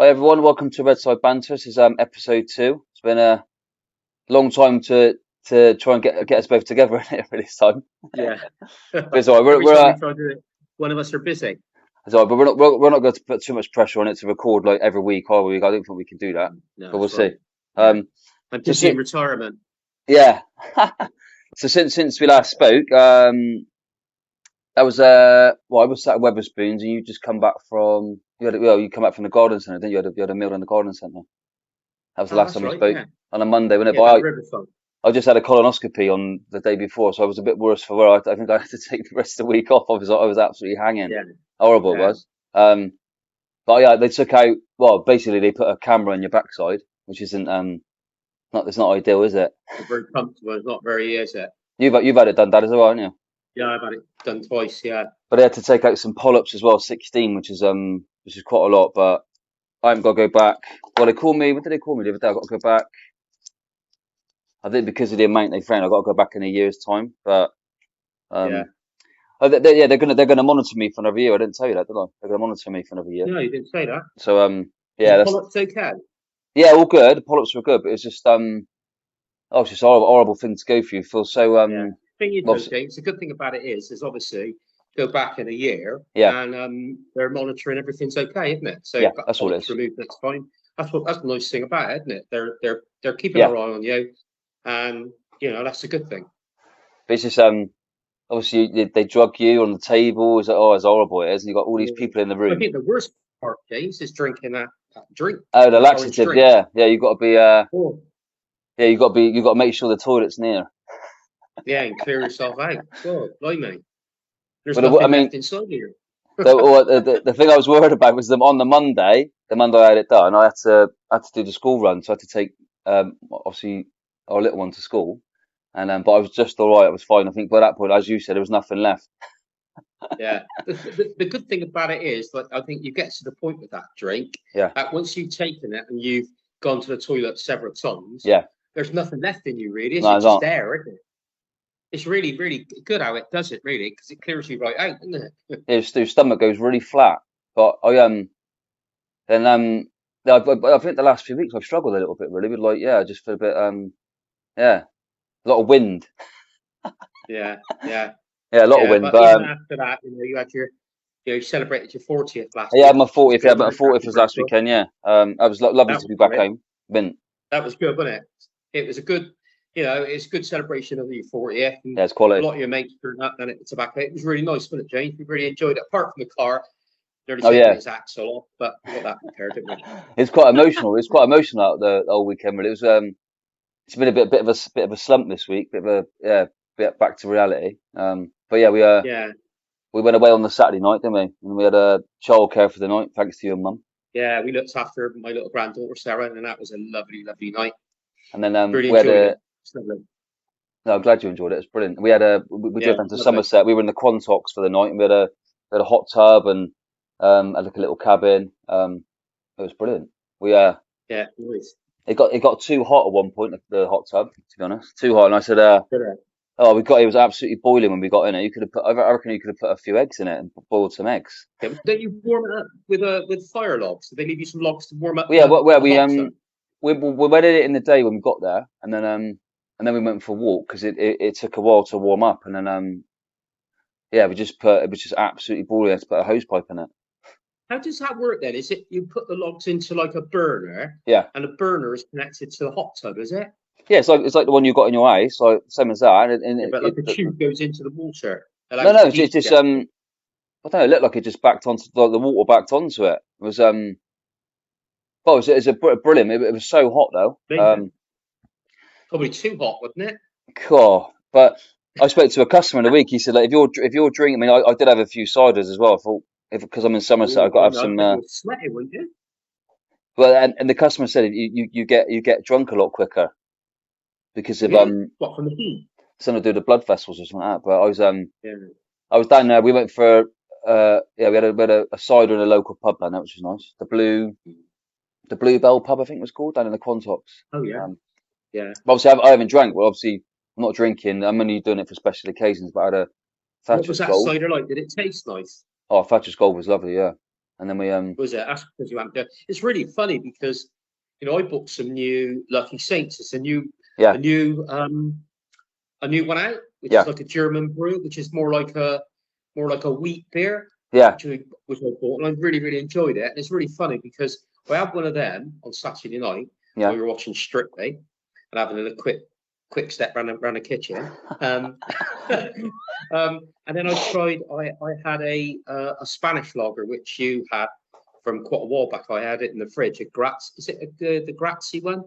Hi everyone, welcome to Redside Banter. This is episode 2. It's been a long time to try and get us both together for this time. Yeah. But it's all right. Every time we try to do it, one of us are busy. It's all right, but we're not going to put too much pressure on it to record like every week, are we? I don't think we can do that, No, but we'll that's right. see. Yeah. Um, I'm so busy in retirement. yeah. So since we last spoke, that was well, I was sat at Weatherspoons, and you just come back from you come back from the garden centre, didn't you? You had a meal in the garden centre. That was the Oh, last that's time we right. spoke Yeah. on a Monday, wasn't it? Yeah, down But the riverfront. I just had a colonoscopy on the day before, so I was a bit worse for wear. I think I had to take the rest of the week off. I was absolutely hanging. Yeah. Horrible it Yeah. was. But yeah, they took out. Well, basically they put a camera in your backside, which isn't not it's not ideal, is it? Not very comfortable. It's not very, is it? You've had it done, Dad, as well, haven't you? Yeah, I've had it done twice. Yeah. But they had to take out some polyps as well, 16, which is quite a lot. But I haven't got to go back. Well, they called me. What did they call me the other day? I got to go back. I think because of the amount they found, I got to go back in a year's time. But Yeah. yeah, they're gonna monitor me for another year. I didn't tell you that, did I? They're gonna monitor me for another year. No, you didn't say that. So Is yeah, the that's polyps okay? yeah, all good. The polyps were good, but it's just it's just a horrible thing to go through. You feel so Yeah. Thing is, well, though, James, the good thing about it is obviously go back in a year yeah, and they're monitoring everything's okay, isn't it? So yeah, you've got that's all it polyps is. removed, that's fine. That's the nice thing about it, isn't it? They're keeping Yeah, an eye on you, and that's a good thing. but it's just obviously they drug you on the table. It's like, oh, it's horrible it is, and you got all these Yeah. people in the I room. think the worst part, James, is drinking that drink, Oh, the that orange laxative, drink. yeah, you got to be Oh, yeah, you got to make sure the toilet's near. yeah, and clear yourself out. God, blimey. There's But I nothing mean, left inside of you. the thing I was worried about was them on the Monday I had it done. I had to do the school run, so I had to take obviously our little one to school, and but I was just all right. I was fine. I think by that point, as you said, there was nothing left. Yeah. The good thing about it is, like, I think you get to the point with that drink Yeah, that once you've taken it and you've gone to the toilet several times, yeah. there's nothing left in you, really. Is No, it it's just not. there, isn't it? It's really, really good how it does it, really, because it clears you right out, doesn't it? Your stomach goes really flat. But then yeah, I think the last few weeks I've struggled a little bit really with like I just feel a bit yeah, a lot of wind. Yeah, yeah, Yeah, a lot of yeah. wind. But But even after that, you had you celebrated your 40th last yeah, week, my which was 40th. Yeah, good, but my wasn't it? 40th Happy was last birthday. weekend. Yeah, that was lovely That to was be back brilliant. home. Been That was good, wasn't it? It was a good, it's a good celebration of your 40th, and yeah, it's a quality. lot of your mates turned up and it tobacco. It was really nice, wasn't it, James? We really enjoyed it. Apart from the car, nearly Oh taking yeah, its axle off, but we got that repaired, didn't we? it's quite emotional. It's quite emotional out the whole weekend. Really, it was it's been a bit of a slump this week. Bit of a bit back to reality. But yeah, Yeah, we went away on the Saturday night, didn't we? And we had a childcare for the night, thanks to your mum. yeah. We looked after my little granddaughter Sarah, and that was a lovely, lovely night. And then Really we had enjoyed a. it. It's lovely. No, I'm glad you enjoyed it. It's brilliant. We Yeah, drove down to lovely. Somerset. We were in the Quantocks for the night, and we had a hot tub and had like a little cabin. It was brilliant. We Yeah, nice. it got too hot at one point, the hot tub, to be honest, too hot. And I said, Good. oh, it was absolutely boiling when we got in it. You could have put, I reckon you could have put a few eggs in it and boiled some eggs. Yeah, but don't you warm it up with fire logs? Do they leave you some logs to warm up Well, yeah, where the hot tub? we went in it in the day when we got there, and then we went for a walk because it took a while to warm up, and then yeah, it was just absolutely boiling. I had to put a hose pipe in it. How does that work then? Is it you put the logs into like a burner, Yeah, and the burner is connected to the hot tub, is it? yeah, it's like the one you got in your house, like same as that. And Yeah, but like a tube goes into the water, no, allows no, the it's heat to just get through. I don't know. It looked like it just backed onto like the water backed onto it. It was well, it was brilliant. It was so hot though. Amazing. Probably too hot, wasn't it? Cool. But I spoke to a customer in the week. He said, like, if you're drinking, I mean, I did have a few ciders as well. I thought if because I'm in Somerset, Oh, I've got to have I some. bet you were sweating, weren't you? Well, and the customer said you get drunk a lot quicker because of Really? What, from the heat? something to do with the blood vessels or something like that. But Yeah. I was down there. We went for yeah, we had a cider in a local pub down there, which was nice. The Bluebell pub, I think it was called, down in the Quantocks. Oh, yeah. Um, Yeah. but obviously I haven't drank. Well, obviously I'm not drinking. I'm only doing it for special occasions. But I had a What was Thatcher's that Gold. cider like? Did it taste nice? Oh, Thatcher's Gold was lovely. Yeah. and then we Was it? That's because you haven't done. It's really funny because I bought some new Lucky Saints. It's a new yeah, a new one out, which yeah, is like a German brew, which is more like a wheat beer, yeah, which I bought, and I really really enjoyed it. And it's really funny because I had one of them on Saturday night yeah. while we were watching Strictly and having a quick step around the kitchen. And then I had a Spanish lager which you had from quite a while back. I had it in the fridge. A Graz, is it the Grazie one?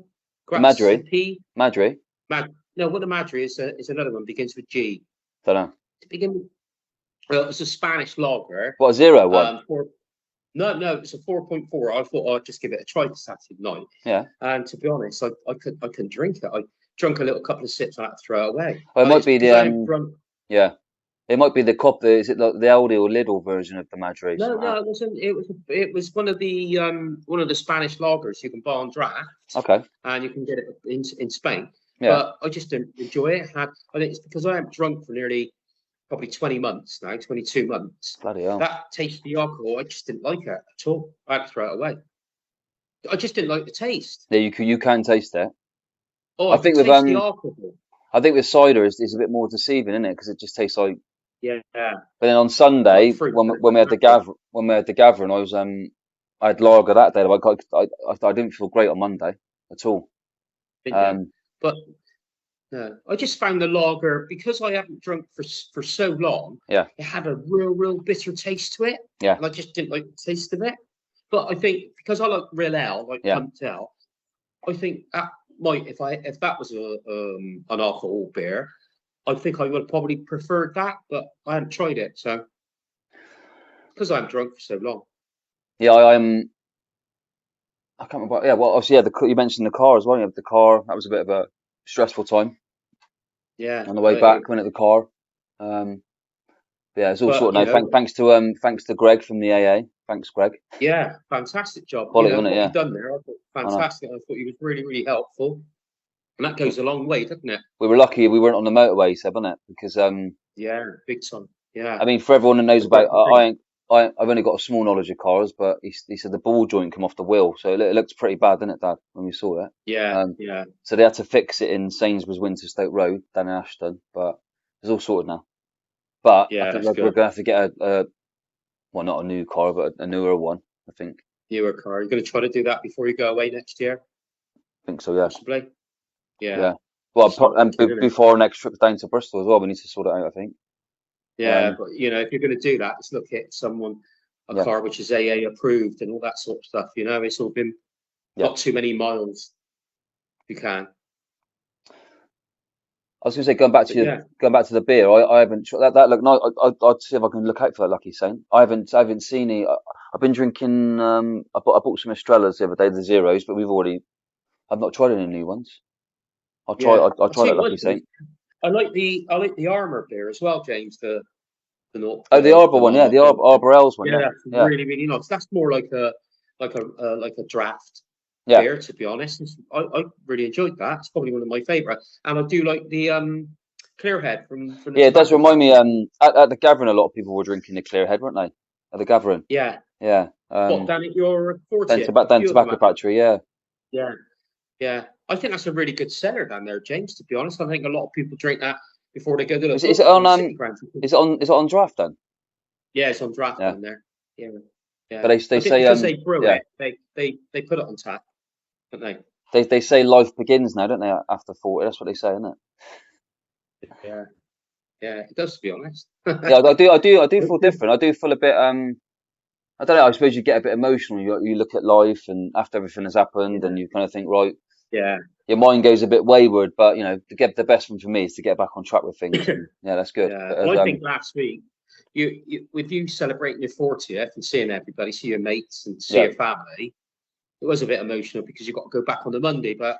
Madry, P. Madry. No, what the Madry is another one. Begins with G. Don't know. Well, it's a Spanish lager. What, 0-1? No, it's a 4.4. I thought I'd just give it a try this Saturday night. Yeah. And to be honest, I couldn't drink it. I drank a couple of sips and I had to throw it away. Well, it might be the yeah. It might be the is it like the Aldi or Lidl version of the Madry? No, it wasn't. It was one of the Spanish lagers you can buy on draft. Okay. And you can get it in Spain. Yeah. But I just didn't enjoy it. I think it's because I haven't drunk for nearly probably 20 months now, 22 months. Bloody hell. That tasty alcohol, I just didn't like it at all. I had to throw it away. I just didn't like the taste. Yeah, you can taste it. Oh, I think with the alcohol. I think with cider is a bit more deceiving, isn't it? Because it just tastes like. Yeah. But then on Sunday, when we had the gathering, I had lager that day. I didn't feel great on Monday at all. But no, I just found the lager, because I haven't drunk for so long. Yeah. It had a real bitter taste to it. Yeah. And I just didn't like the taste of it. But I think because I like real ale, like pumped ale, I think that might, if that was an alcohol beer, I think I would have probably preferred that, but I hadn't tried it, so because I'm drunk for so long. Yeah, I can't remember. Yeah, well, obviously, you mentioned the car as well. You have the car. That was a bit of a stressful time. Yeah. On the way back, went at the car. Yeah, it's all sorted now. Thanks to Greg from the AA. Thanks, Greg. Yeah, fantastic job. Quality, what yeah. you've done there, I thought fantastic. I thought he was really, really helpful. And that goes a long way, doesn't it? We were lucky we weren't on the motorway, Seb, wasn't it? Because yeah, big time. Yeah. I mean, for everyone that knows about, I've only got a small knowledge of cars, but he said the ball joint come off the wheel, so it looked pretty bad, didn't it, Dad, when we saw it? Yeah, So they had to fix it in Sainsbury's Winterstoke Road down in Ashton, but it's all sorted now. But I think we're going to have to get well, not a new car, but a newer one, I think. Newer car. You're going to try to do that before you go away next year? I think so, yeah. Possibly. Yeah. Well, and before our next trip down to Bristol as well, we need to sort it out, I think. Yeah, but if you're going to do that, let's look at a car which is AA approved and all that sort of stuff. It's all been not too many miles. You can. I was going to say, going back to the beer, I haven't that look nice. I'd see if I can look out for that Lucky Saint. I haven't seen it. I've been drinking. I bought some Estrellas the other day, the zeros, but I've not tried any new ones. I'll try that Lucky Saint. I like the Armour beer as well, James. The the Arbor one, yeah, the Arbor Ales one. Yeah, that's really really nice. That's more like a draft beer, to be honest. I really enjoyed that. It's probably one of my favourite, and I do like the Clearhead from the it does remind me. At the gathering, a lot of people were drinking the Clearhead, weren't they? At the gathering. Yeah. What, down at your 40th? Down Tobacco Factory, yeah. Yeah. I think that's a really good seller down there, James. To be honest, I think a lot of people drink that before they go to the. Is it on draft then? Yeah, it's on draft down there. Yeah. But they say because they brew it, they put it on tap, don't they? They say life begins now, don't they? After 40, that's what they say, isn't it? Yeah, it does. To be honest. Yeah, I do feel different. I do feel a bit. I don't know. I suppose you get a bit emotional. You look at life, and after everything has happened, and you kind of think, right. Yeah. Your mind goes a bit wayward, but to get the best one for me is to get back on track with things. And, yeah, that's good. Yeah. Well, I think last week, with you celebrating your 40th and seeing everybody, see your mates and see your family, it was a bit emotional because you've got to go back on the Monday. But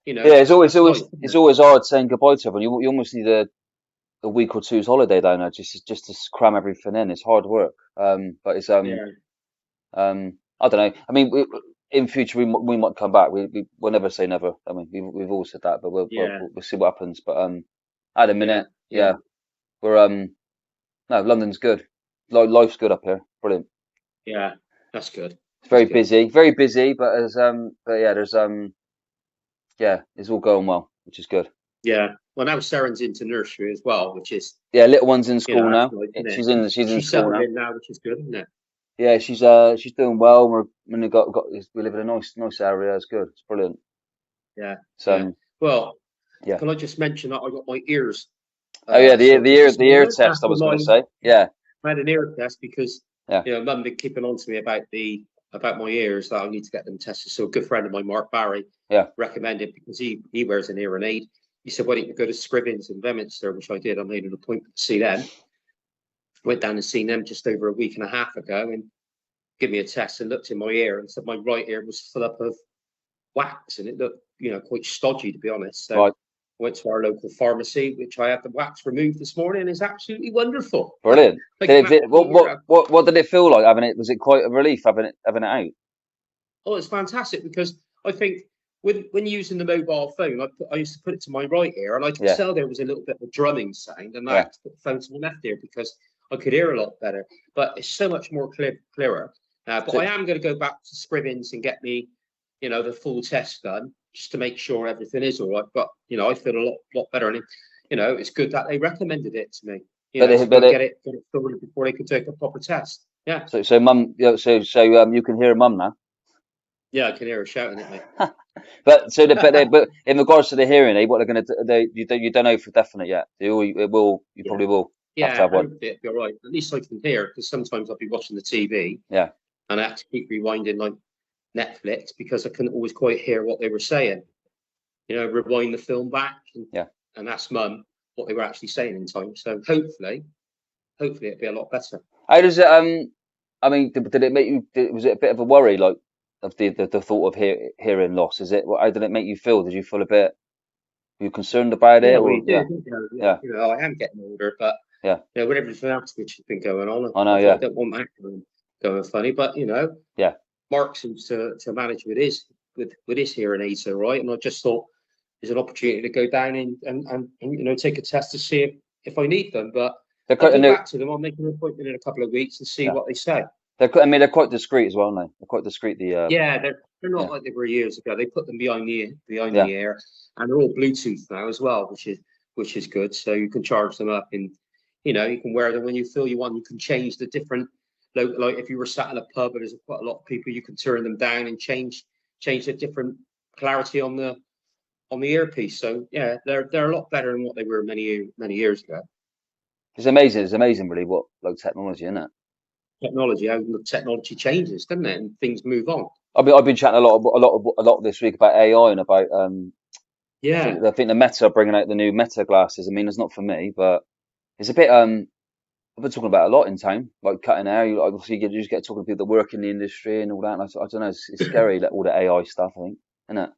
yeah, it's always hard saying goodbye to everyone. You almost need a week or two's holiday down there just to cram everything in. It's hard work. But it's I don't know. I mean, in future we might come back. We'll never say never. I mean, we've all said that, but we'll see what happens. But at the minute, we're no, London's good. Life's good up here. Brilliant. Yeah. That's good. It's very That's good. very busy, but yeah, yeah, it's all going well, which is good. Yeah. Well, now Sharon's into nursery as well, which is, Yeah, little one's in you know, school that's now. nice, isn't it? She's in She's school settled now. in now, which is good, isn't it? Yeah, she's doing well. We live in a nice area. It's good. It's brilliant. Yeah. It's Yeah. Well, yeah. can I just mention that I got my ears Oh yeah, sorted this the ear morning test I after was going to say. Yeah, I had an ear test because yeah, Mum been keeping on to me about my ears that I need to get them tested. So a good friend of mine, Mark Barry, yeah. recommended because he wears an hearing aid. He said, "Why don't you go to Scrivens in Beminster?" Which I did. I made an appointment to see them. Went down and seen them just over a week and a half ago, and give me a test and looked in my ear and said my right ear was full up of wax and it looked, quite stodgy to be honest. So Right, I went to our local pharmacy, which I had the wax removed this morning, and it's absolutely wonderful. brilliant. Like an What did it feel like having it? Was it quite a relief having it out? Oh, it's fantastic because I think when using the mobile phone, I used to put it to my right ear, and I could Yeah, tell there was a little bit of a drumming sound, and I yeah. had to put the phone to my left ear because I could hear a lot better. But it's so much more clearer. But So, I am going to go back to Scrivens and get me, the full test done just to make sure everything is all right. But I feel a lot better, and it's good that they recommended it to me. To go but and it, get it sorted before they could take a proper test. Yeah, so mum, you can hear mum now. yeah, I can hear her shouting at me. But in regards to the hearing aid, what they're going to do, you don't know for definite yet. You Yeah. probably will have to Yeah, have one. hopefully it'll be all right. At least I can hear because sometimes I'll be watching the TV Yeah, and I have to keep rewinding like Netflix because I couldn't always quite hear what they were saying. Rewind the film back yeah. and ask Mum what they were actually saying in time. So hopefully it'll be a lot better. How does it? I mean, did it make you? Was it a bit of a worry, like of the thought of hearing loss? Is it? How did it make you feel? Did you feel a bit? Were you concerned about it, Yeah, well, or you do, yeah, don't you? yeah, I am getting older, but yeah? with everything else which has been going on, I know, I thought I yeah, don't want that going funny. But yeah. Mark seems to manage with his hearing aids all right, and I just thought there's an opportunity to go down and take a test to see if I need them. But They're I'll quite, go and back to them. I'll make an appointment in a couple of weeks and see yeah. what they say. I mean, they're quite discreet as well, no? They're quite discreet. Yeah, they're not Yeah, like they were years ago. They put them behind yeah. the ear, and they're all Bluetooth now as well, which is good. So you can charge them up, and you can wear them when you feel you want. You can change the different, like if you were sat in a pub and there's quite a lot of people, you can turn them down and change the different clarity on the earpiece. So yeah, they're a lot better than what they were many years ago. It's amazing. It's amazing, really, what like technology, isn't it? Technology, how the technology changes, doesn't it? And things move on. I've been chatting a lot this week about AI and about Yeah, I think the Meta are bringing out the new Meta glasses. I mean, it's not for me, but it's a bit I've been talking about it a lot in town, like cutting hair. Obviously you just get talking to people that work in the industry and all that. And I don't know, it's scary, like, all the AI stuff, I think, isn't it?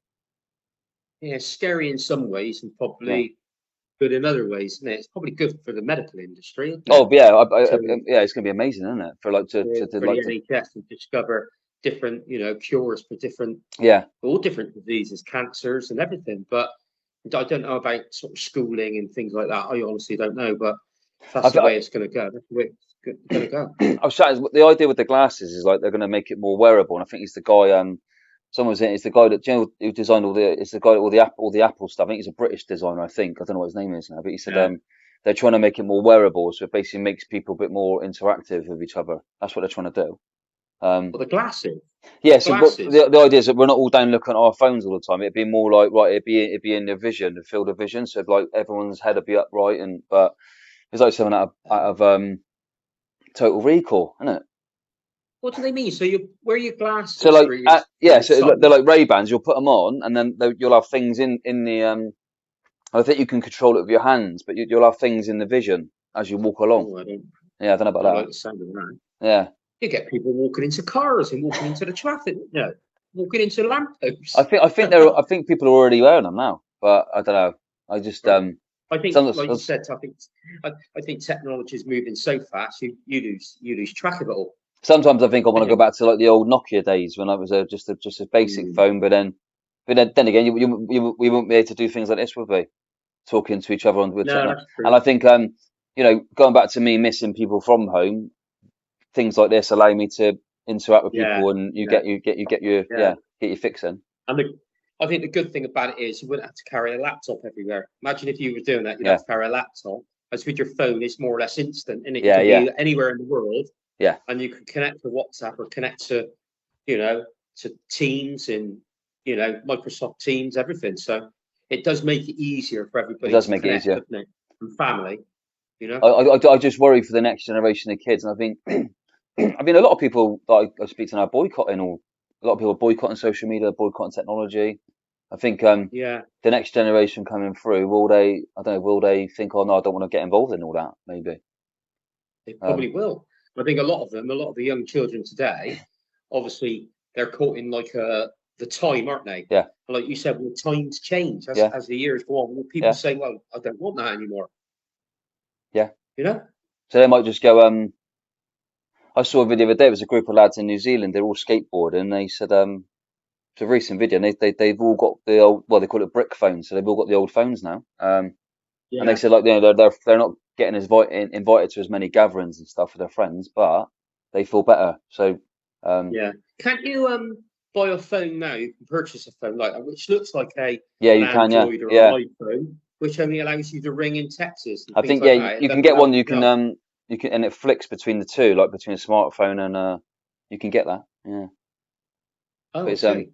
yeah, scary in some ways and Yeah. probably good in other ways, isn't it? It's probably good for the medical industry, isn't it? Oh yeah, To yeah, it's gonna be amazing, isn't it? For like to for the like to NHS to discover different, cures for yeah. all different diseases, cancers and everything. But I don't know about sort of schooling and things like that. I honestly don't know, but I, that's the I, way it's going to go. That's the way it's going to go. I was chatting. The idea with the glasses is like they're gonna make it more wearable, and I think it's the guy. Someone was saying it's the guy that who designed all the. It's the guy that all the Apple stuff. I think he's a British designer. I think I don't know what his name is now, but he said Yeah. they're trying to make it more wearable, so it basically makes people a bit more interactive with each other. That's what they're trying to do. Well, the glasses, Yeah, so glasses. the idea is that we're not all down looking at our phones all the time. It'd be more like, right, it'd be in the vision, the field of vision. So like everyone's head would be upright, but it's like something out of Total Recall, isn't it? What do they mean? So you wear your So glasses like for your yeah, so sight? they're like Ray-Bans. You'll put them on, and then you'll have things in the I think you can control it with your hands, but you'll have things in the vision as you walk along. Oh, Yeah, I don't know I don't about like the sound of that. that. Yeah. You get people walking into cars and walking into the traffic, walking into I lampposts. think I think I think people are already wearing them now, but I don't know. I just Right. I think, some like you said, I think technology is moving so fast, you lose track of it all. sometimes I think I I want to go think. back to like the old Nokia days when I was just a basic Mm, phone, but then again we wouldn't be able to do things like this, would we? Talking to each other with no, technology, that's and true. I think going back to me missing people from home, things like this allow me to interact with Yeah, people, and you yeah, get your yeah. get your fix in. And I think the good thing about it is you wouldn't have to carry a laptop everywhere. Imagine if you were doing that, you'd Yeah, have to carry a laptop. As with your phone, it's more or less instant, and it yeah, can yeah, be anywhere in the world, yeah. and you can connect to WhatsApp or connect to, you know, to Teams and, you know, Microsoft Teams, everything. So it does make it easier for It everybody does to make it connect, easier. doesn't it? And family, you know. I just worry for the next generation of kids, and I think I mean a lot of people that I speak to now are boycotting, or a lot of people are boycotting social media, boycotting technology. I think Yeah, the next generation coming through, will they? I don't know. Will they think, oh no, I don't want to get involved in all that? Maybe. they probably will. I think a lot of them, a lot of the young children today, obviously they're caught in like the time, aren't they? Yeah, Like you said, well, times change yeah, as the years go on. Well, people yeah, say, "Well, I don't want that anymore." yeah. You know? So they might just go. I saw a video the other day. It was a group of lads in New Zealand. They're all skateboarding. And they said, it's a recent video. And they've all got the old, well, they call it brick phones. So they've all got the old phones now. And they Yeah, said, like, you know, they're not getting invited to as many gatherings and stuff with their friends, but they feel better. So yeah. Can't you buy a phone now? You can purchase a phone like that, which looks like yeah, an you can. Yeah, Android or an yeah. iPhone, which only allows you to ring in Texas and I things think yeah, like that. It you can doesn't get allow one. anything else. You can, and it flicks between the two, like between a smartphone and you can get that. Yeah, Oh, but I it's see.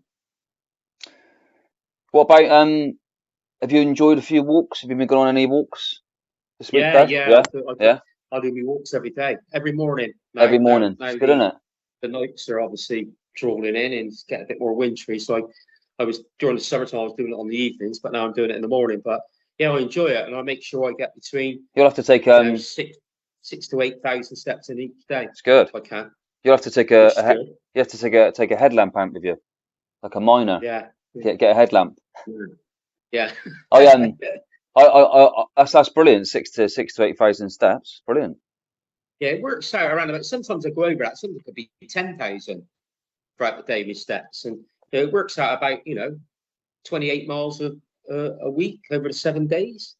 what about have you enjoyed a few walks? Have you been going on any walks this week, Yeah, Dad? yeah. Yeah, yeah. I do my walks every day, every morning. Every morning. It's Now good, isn't it? the nights are obviously drawing in and it's getting a bit more wintry. So I was during the summertime, I was doing it on the evenings, but now I'm doing it in the morning. But yeah, I enjoy it, and I make sure I get between You'll have to take six to 8,000 steps in each day it's good. if I can, You'll have to take which is good. you have to take a headlamp out with you, like a miner. Yeah, Get a headlamp. yeah, I yeah. that's brilliant. 6 to 8,000 steps. Brilliant. Yeah, it works out around about. Sometimes I go over that. Sometimes it could be 10,000 throughout the day with steps, and it works out about 28 miles a week over the 7 days.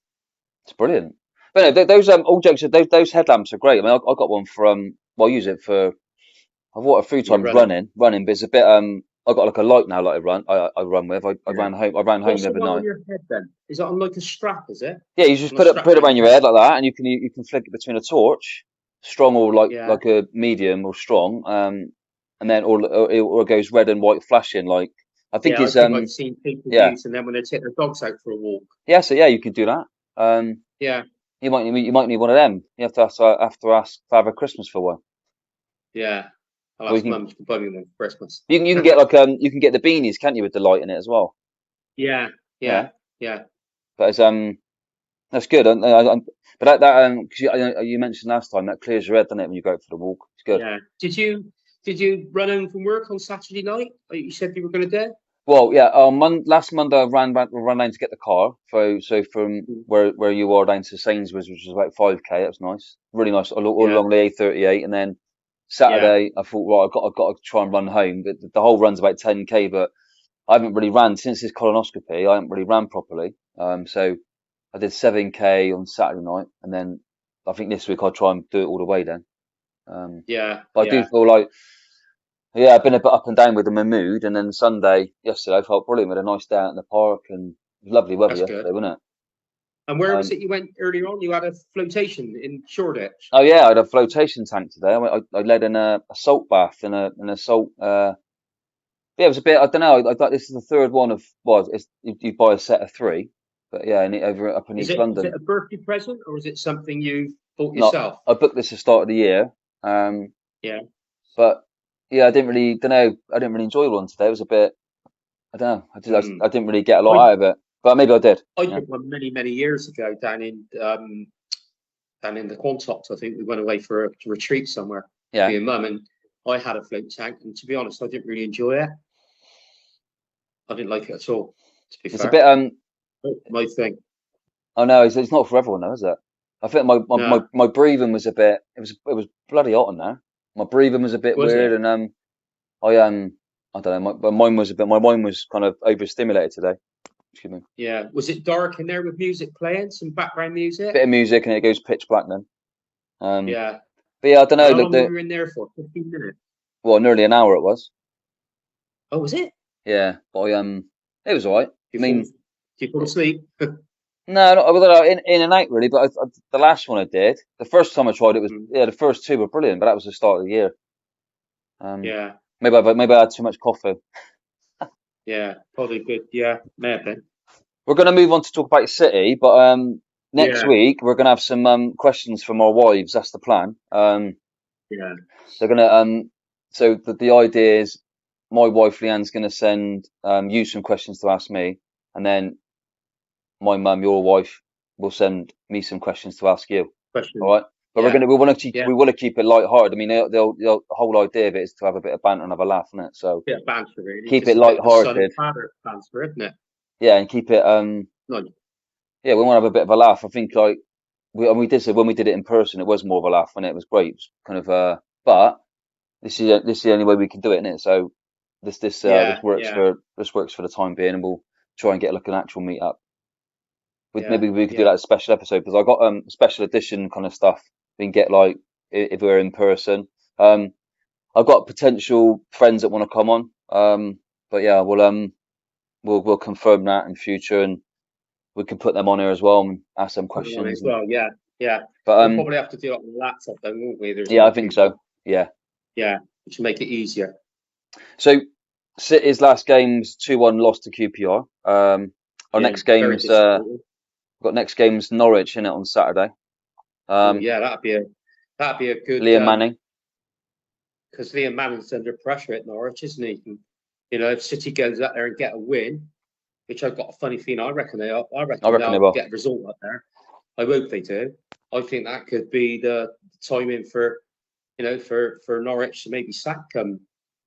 It's brilliant. But no, those all jokes. Those headlamps are great. I mean, I got one for well, I use it for. I've bought a few You're times running. running, but it's a bit I got like a light now, like I run with. I Yeah. ran home What's the the other one on night. your head then? Is it on like a strap? Is it Yeah, you just on a strap put it around around your your head? head like that, and you can flick it between a torch, strong or Yeah. like a medium or strong, and then or it goes red and white flashing. Like I think Yeah, I it's think I've seen people yeah, use, and then when they take their dogs out for a walk. yeah. So yeah, you can do that. Yeah, You might need one of them. You have to ask Father Christmas for one. yeah. I'll Or ask Mum if she can buy me one for Christmas. you can get like you can get the beanies, can't you, with the light in it as well? Yeah, Yeah, yeah, yeah, but it's that's good. But because you mentioned last time that clears your head, doesn't it, when you go out for the walk? It's good. yeah. Did you run home from work on Saturday night? Like you said you were going to do? Well, yeah. Last Monday I ran down to get the car. So from Mm. where you are down to Sainsbury's, which was about 5k. That was nice, really nice. All Yeah, along the A38, and then yeah, Saturday I thought, right, I've got to try and run home. The whole run's about 10k, but I haven't really ran since this colonoscopy. I haven't really ran properly. So I did 7k on Saturday night, and then I think this week I'll try and do it all the way then. yeah, But I do yeah. feel like, yeah, I've been a bit up and down with my mood, and then Sunday, yesterday, I felt brilliant. We had a nice day out in the park, and it was lovely weather That's good. yesterday, wasn't it? And where was Um, it you went earlier on? You had a flotation in Shoreditch. oh yeah, I had a flotation tank today. I led in a salt bath in a salt. Yeah, it was a bit. I don't know. I thought this is the third one of. Well, you buy a set of three, but yeah, over up in Is East it London. a birthday present or is it something you bought Not. yourself? I booked this at the start of the year. Um, Yeah. but yeah, I didn't really. Don't know. I didn't really enjoy one today. It was a bit. I don't know. Hmm. I didn't really get a I lot out of it, but maybe I did. I Yeah. did one many years ago down in the Quantocks. I think we went away for a retreat somewhere. Yeah. Me and Mum, and I had a float tank, and to be honest, I didn't really enjoy it. I didn't like it at all. To be It's a fair, bit. not my thing. Oh no, it's not for everyone though, is it? I think No, my breathing was a bit. It was bloody hot in there. My breathing was a bit was weird, it? and I don't know. My mind was kind of overstimulated today. Excuse me. Yeah. Was it dark in there with music playing, some background music? Bit of music and it goes pitch black then. Um, Yeah. but yeah, I don't And know. how Look, long were you in there for? 15 minutes. well, nearly an hour it was. Oh, was it? Yeah, but it was all right. I mean, Did you fall asleep? no, not in and out really. But the last one I did, the first time I tried it was the first two were brilliant, but that was the start of the year. Yeah. Maybe I had too much coffee. Yeah, probably good. Yeah, may have been. We're going to move on to talk about City, but next Yeah. week we're going to have some questions from our wives. That's the plan. Yeah. They're going to so the idea is my wife Leanne's going to send you some questions to ask me, and then my mum, your wife, will send me some questions to ask you. Question. All right, but Yeah. we want to keep it light-hearted. I mean, the whole idea of it is to have a bit of banter and have a laugh, isn't it? So Yeah, banter really. keep Just it a bit of son and light-hearted. father banter, isn't it? Yeah, and keep it No. yeah, we want to have a bit of a laugh. I think like we did say when we did it in person, it was more of a laugh and it was great. It was kind of but this is the only way we can do it, isn't it? So this works for the time being, and we'll try and get like an actual meet up. Maybe we could do that as a special episode because I got special edition kind of stuff we can get like if we're in person. I've got potential friends that want to come on. But yeah, we'll confirm that in future and we can put them on here as well and ask them questions. As well, yeah. But we'll probably have to do it on the laptop then, won't we? Yeah, I think so. Yeah. Yeah, which will make it easier. So City's last game's 2-1 loss to QPR. Our next game's got next game's Norwich in it on Saturday. Yeah, that'd be a good Liam Manning. Because Liam Manning's under pressure at Norwich, isn't he? And, you know, if City goes out there and get a win, which I've got a funny feeling, I reckon they'll get a result up there. I hope they do. I think that could be the timing for Norwich to maybe sack them.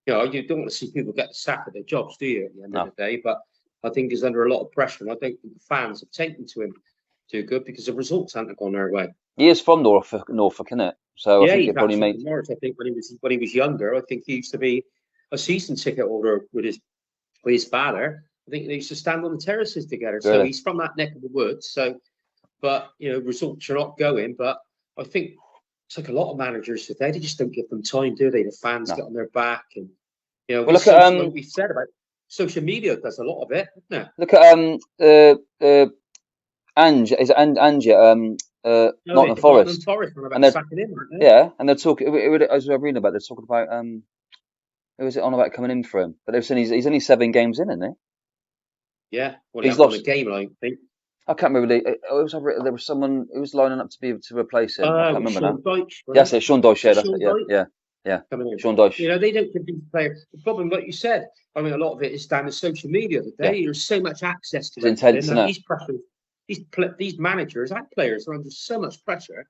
You know, you don't want to see people get the sack of their jobs, do you? At the end of the day, but I think he's under a lot of pressure, and I don't think the fans have taken to him too good because the results haven't gone their way. He is from Norfolk, isn't it? So yeah, I think it probably made Norwich. I think when he was younger, I think he used to be a season ticket holder with his father. I think they used to stand on the terraces together. Really? So he's from that neck of the woods. So, but you know, results are not going. But I think it's like a lot of managers today. They just don't give them time, do they? The fans get on their back, and you know, look at like we said about social media does a lot of it, doesn't it? Look at Ange, is it Ange? Nottingham Forest. And they're sacking him, aren't they? Yeah, and they're talking. As I was reading about, they're talking about who was it on about coming in for him? But they've said he's only 7 games in, isn't he? Yeah, well, he's lost a game, I think. I can't remember. There was someone who was lining up to replace him. I can't remember now. Yes, it's Sean Dyche. Yeah, that's it. Yeah. Sean Dyche. You know, they don't give these players the problem. Like you said, I mean, a lot of it is down to social media today. Yeah. There's so much access to it. Intense, isn't it? These pressures. These managers and players are under so much pressure.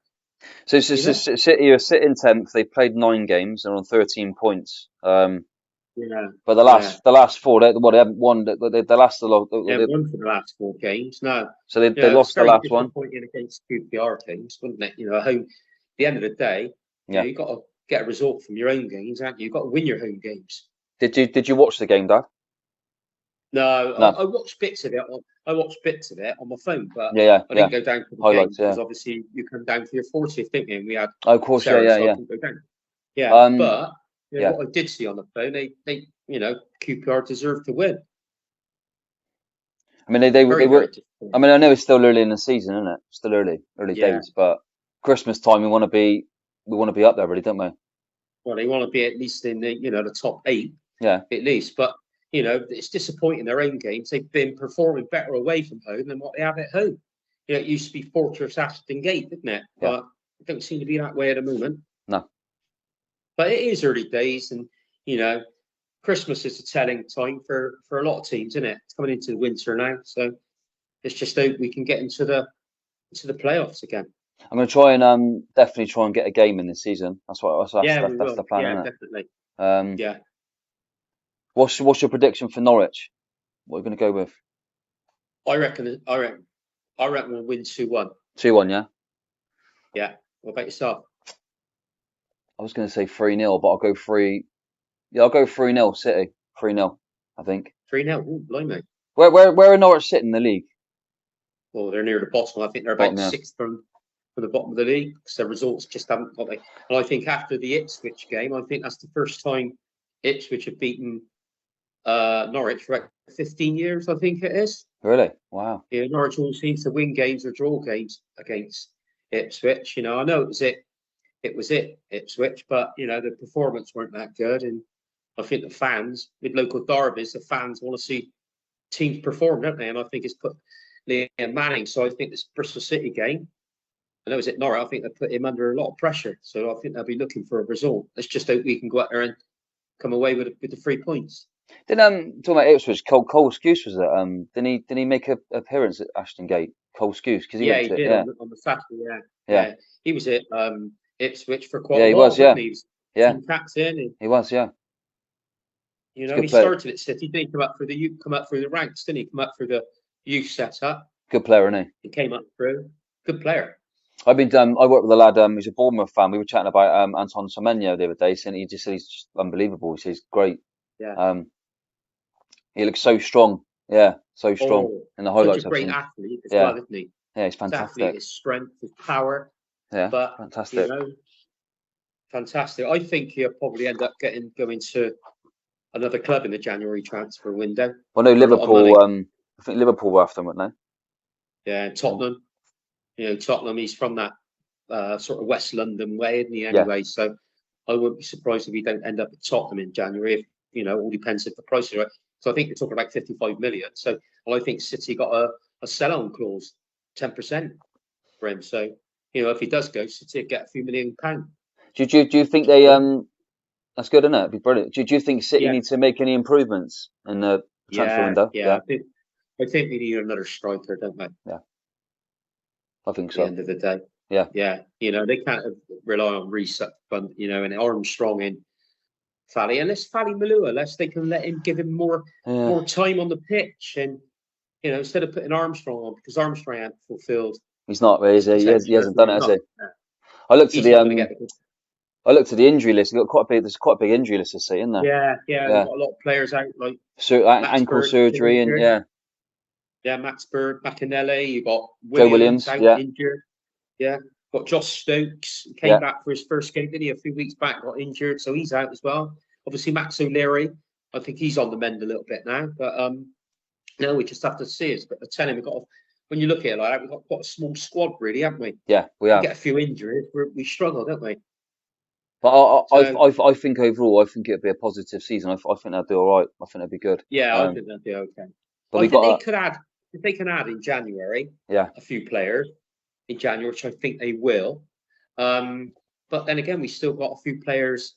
So City are sitting 10th. They played 9 games. They're on 13 points. But the last 4, they haven't won. They lost a lot. They haven't won for the last 4 games. No. So they lost the last one. Against QPR teams, wouldn't it? You know, at the end of the day, you've got to get a result from your own games, haven't you? You've got to win your home games. Did you watch the game, Dad? No. I watched bits of it. I watched bits of it on my phone, but I didn't go down to the game because obviously you come down for your 40th, didn't you? And we had of course, Sarah, but what I did see on the phone, they QPR deserved to win. I mean, they were. I mean, I know it's still early in the season, isn't it? Still early days, but Christmas time we want to be up there, really, don't we? Well, they want to be at least in the top 8, at least, but. You know, it's disappointing their own games. They've been performing better away from home than what they have at home. You know, it used to be Fortress Ashton Gate, didn't it? Yeah. But it don't seem to be that way at the moment. No. But it is early days, and Christmas is a telling time for a lot of teams, isn't it? It's coming into the winter now, so let's just hope we can get into the playoffs again. I'm going to try and definitely try and get a game in this season. That's the plan. Yeah, definitely. Yeah. What's your prediction for Norwich? What are you going to go with? I reckon we'll win 2-1. 2-1, yeah? Yeah. What about yourself? I was going to say 3-0, but I'll go 3. Yeah, I'll go 3-0 City. 3-0, I think. 3-0. Ooh, blimey. Where are Norwich sitting in the league? Well, they're near the bottom. I think they're about 6th from from the bottom of the league because their results just haven't got it. And I think after the Ipswich game, I think that's the first time Ipswich have beaten Norwich for 15 years, I think it is. Really? Wow. Yeah, Norwich always seems to win games or draw games against Ipswich. You know, I know it was Ipswich, but you know the performance weren't that good, and I think the fans with local derbies, the fans want to see teams perform, don't they? And I think it's put Liam Manning. So I think this Bristol City game, I know it's at Norwich, I think they put him under a lot of pressure. So I think they'll be looking for a result. Let's just hope we can go out there and come away with the 3 points. Talking about Ipswich, Cole Skuse was it? Didn't he make an appearance at Ashton Gate? Cole Skuse, because he Yeah, went he to did it, on the Saturday. Yeah. He was at Ipswich for quite Yeah, a he while. was, yeah. He was Yeah. team captain. And, He was, yeah. you know, good he player. started at City. Then he come up through the ranks, didn't he? Come up through the youth setup. Good player, isn't he? He came up through. Good player. I worked with a lad, he's a Bournemouth fan. We were chatting about Anton Semenyo the other day, and he just said he's just unbelievable. He says he's great. Yeah. He looks so strong. Yeah, so strong in the highlights. Such a great I've seen. athlete as well, isn't he? Yeah, he's His fantastic. athlete, his strength, his power. Yeah, but fantastic. You know, fantastic. I think he'll probably end up going to another club in the January transfer window. Well, no, Liverpool. I think Liverpool were after him, weren't they? Yeah, Tottenham. You know, Tottenham. He's from that sort of West London way, isn't he? Anyway, yeah. So I wouldn't be surprised if he don't end up at Tottenham in January. If, you know, all depends if the price is right. So I think they're talking about 55 million. So well, I think City got a sell-on clause, 10% for him. So you know, if he does go, City get a few £1 million. Do you think they that's good, isn't it? It'd be brilliant. Do you think City need to make any improvements in the transfer window? Yeah. I think we need another striker, don't they? Yeah, I think so. At the end of the day. Yeah. You know, they can't rely on Reset, but you know, and Armstrong in Fally, unless Fally Malua, unless they can give him more time on the pitch, and you know, instead of putting Armstrong on, because Armstrong hasn't fulfilled. He's not, he hasn't done it, has he? Yeah. I looked at the injury list. There's quite a big injury list to see, isn't there? Yeah. Got a lot of players out, like ankle surgery, and Max Bird, McAnally. You got Joe Williams out injured. Yeah, got Josh Stokes came back for his first game, didn't he? A few weeks back, got injured, so he's out as well. Obviously, Max O'Leary, I think he's on the mend a little bit now, but no, we just have to see it. But I tell him, when you look at it like that, we've got quite a small squad, really, haven't we? Yeah, we have. We get a few injuries, we struggle, don't we? But I think overall, I think it'd be a positive season. I think they'll do all right. I think they'll be good. Yeah, I think they'll do okay. But I think they could add, if they can add in January, a few players in January, which I think they will. But then again, we still got a few players.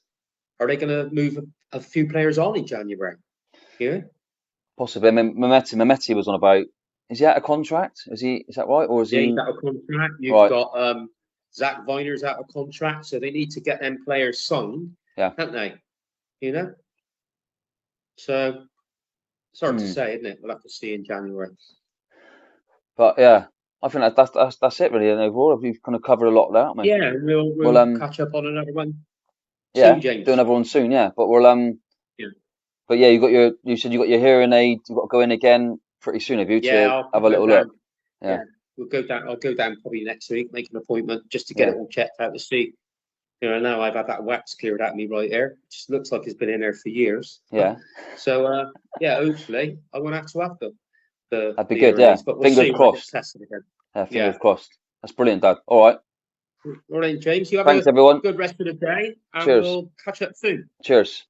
Are they going to move a few players on in January? Yeah, possibly. I mean, Mehmeti was on about. Is he out of contract? Is that right, or is he? He's out of contract. You've got Zach Viner's out of contract, so they need to get them players signed, haven't they? You know. So it's hard to say, isn't it? We'll have to see in January. But yeah, I think that's it really. And overall, we've kind of covered a lot of that, haven't we? Yeah, we'll catch up on another one. Yeah, soon, James. do another one soon. Yeah, but we'll But yeah, you said you got your hearing aid. You got to go in again pretty soon, have you? I'll have a little look. Yeah, we'll go down. I'll go down probably next week, make an appointment just to get it all checked out to see. You know, now I've had that wax cleared out of me right there. It just looks like it's been in there for years. Yeah. So hopefully I won't have to have them. That'd be good. Yeah. But we'll fingers crossed. Yeah, fingers crossed. That's brilliant, Dad. All right. All right, James. You have everyone. Good rest of the day, and Cheers. We'll catch up soon. Cheers.